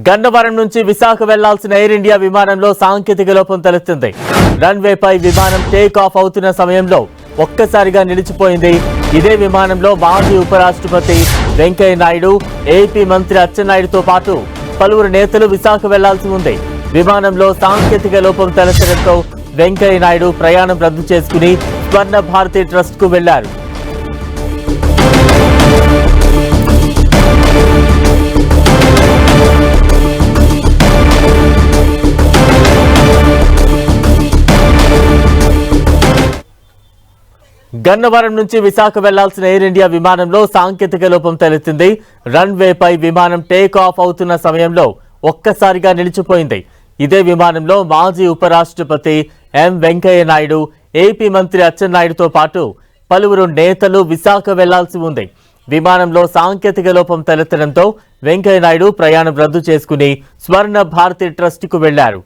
గన్నవరం నుంచి విశాఖ వెళ్లాల్సిన air India విమానంలో సాంకేతిక లోపం తలెత్తింది. రన్వేపై విమానం టేక్ ఆఫ్ అవుతున్న సమయంలో ఒక్కసారిగా నిలిచిపోయింది. ఇదే విమానంలో మాజీ ఉపరాష్ట్రపతి వెంకయ్య నాయుడు, ఏపీ మంత్రి అచ్చెన్నాయుడుతో పాటు పలువురు నేతలు విశాఖ వెళ్లాల్సి ఉంది. విమానంలో సాంకేతిక లోపం తలెత్తడంతో వెంకయ్య నాయుడు ప్రయాణం రద్దు చేసుకుని స్వర్ణ భారతి ట్రస్ట్ కు వెళ్లారు. గన్నవరం నుంచి విశాఖ వెళ్లాల్సిన ఎయిర్ ఇండియా విమానంలో సాంకేతిక లోపం తలెత్తింది. రన్వేపై విమానం టేక్ ఆఫ్ అవుతున్న సమయంలో ఒక్కసారిగా నిలిచిపోయింది. ఇదే విమానంలో మాజీ ఉపరాష్ట్రపతి వెంకయ్య నాయుడు, ఏపీ మంత్రి అచ్చెన్నాయుడుతో పాటు పలువురు నేతలు విశాఖ వెళ్లాల్సి ఉంది. విమానంలో సాంకేతిక లోపం తలెత్తడంతో వెంకయ్య నాయుడు ప్రయాణం రద్దు చేసుకుని స్వర్ణ భారతి ట్రస్ట్ కు వెళ్లారు.